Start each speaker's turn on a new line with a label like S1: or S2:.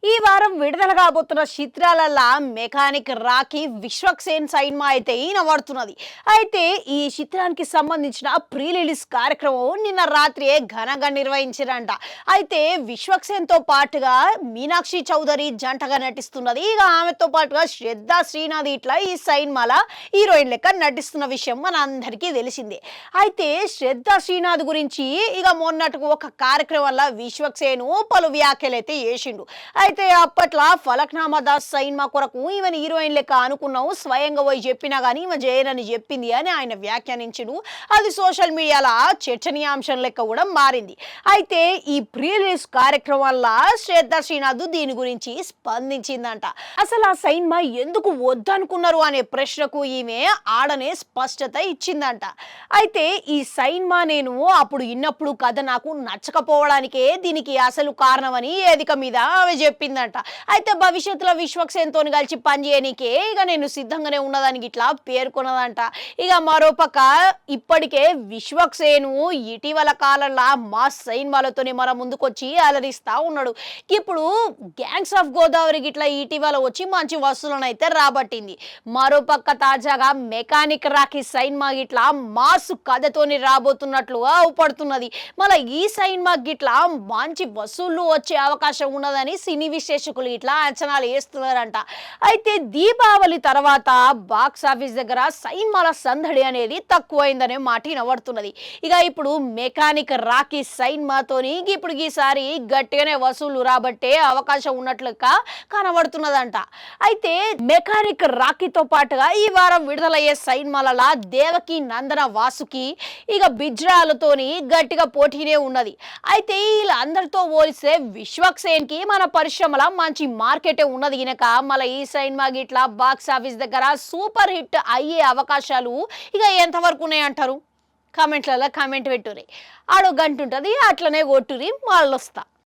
S1: ఈ వారం విడుదల కాబోతున్న చిత్రాలల్లా మెకానిక్ రాకీ విశ్వక్సేన్ సినిమా అయితే ఈనబడుతున్నది. అయితే ఈ చిత్రానికి సంబంధించిన ప్రీ రిలీజ్ కార్యక్రమం నిన్న రాత్రియే ఘనంగా నిర్వహించారంట. అయితే విశ్వక్సేన్తో పాటుగా మీనాక్షి చౌదరి జంటగా నటిస్తున్నది. ఇక ఆమెతో పాటుగా శ్రద్ధ శ్రీనాథ్ ఇట్లా ఈ సినిమాల హీరోయిన్ లెక్క నటిస్తున్న విషయం మన అందరికీ తెలిసిందే. అయితే శ్రద్ధ శ్రీనాథ్ గురించి ఇక మొన్నటికి ఒక కార్యక్రమంలో విశ్వక్సేను పలు వ్యాఖ్యలు అయితే చేసిండు. అయితే అప్పట్లో ఫలక్నామా దాస్ సినిమా కొరకు ఈమెను హీరోయిన్ లెక్క అనుకున్నావు, స్వయంగా పోయి చెప్పినా కానీ ఈమె చేయనని చెప్పింది అని ఆయన వ్యాఖ్యానించుడు. అది సోషల్ మీడియాలో చర్చనీయాంశం లెక్క కూడా మారింది. అయితే ఈ ప్రీ రిలీజ్ కార్యక్రమంలో శ్రద్ధ శ్రీనాథ్ దీని గురించి స్పందించిందంట. అసలు ఆ సినిమా ఎందుకు వద్దనుకున్నారు అనే ప్రశ్నకు ఈమె ఆడనే స్పష్టత ఇచ్చిందంట. అయితే ఈ సినిమా నేను అప్పుడు విన్నప్పుడు కథ నాకు నచ్చకపోవడానికే దీనికి అసలు కారణమని వేదిక మీద ఆమె చెప్పిందంట. అయితే భవిష్యత్తులో విశ్వక్సేన్తో కలిసి పనిచేయనికే ఇక నేను సిద్ధంగానే ఉన్నదానికి ఇట్లా పేర్కొన్నదంట. ఇక మరోపక్క ఇప్పటికే విశ్వక్సేను ఇటీవల కాలంలో మా సినిమాలతోనే మన ముందుకొచ్చి అలరిస్తా ఉన్నాడు. ఇప్పుడు గ్యాంగ్స్ ఆఫ్ గోదావరి ఇట్లా ఇటీవల వచ్చి మంచి వసూలను అయితే రాబట్టింది. మరోపక్క తాజాగా మెకానిక్ రాకీ సినిమా గిట్లా మాస్ కథతోని రాబోతున్నట్లు అవుపడుతున్నది. మళ్ళీ ఈ సినిమా గిట్లా మంచి వసూళ్లు వచ్చే అవకాశం ఉన్నదని సినీ విశ్లేషకులు ఇట్లా అంచనాలు వేస్తున్నారంట. అయితే దీపావళి తర్వాత బాక్స్ ఆఫీస్ దగ్గర సినిమాల సందడి అనేది తక్కువైందనే మాట వినబడుతున్నది. ఇక ఇప్పుడు మెకానిక్ రాకీ సినిమాతోని ఇప్పుడు ఈసారి గట్టిగానే వసూళ్లు రాబట్టే అవకాశం ఉన్నట్లుగా కనబడుతున్నదంట. అయితే మెకానిక్ రాకీతో పాటుగా ఈ వారం విడుదలయ్యే సినిమాల దేవకి నందన వాసుకి ఇక బిజ్రాలతోని గట్టిగా పోటీనే ఉన్నది. అయితే వీళ్ళందరితో పోలిస్తే విశ్వక్సేన్ కి మన పరిశ్రమల మంచి మార్కెటే ఉన్నది గనక మళ్ళీ ఈ సినిమా గిట్లా బాక్స్ ఆఫీస్ దగ్గర సూపర్ హిట్ అయ్యే అవకాశాలు ఇక ఎంతవరకు ఉన్నాయంటారు? కామెంట్లలో కామెంట్ పెట్టుర్రి. ఆడో గంట ఉంటుంది, అట్లనే కొట్టుర్రి, మళ్ళొస్తా.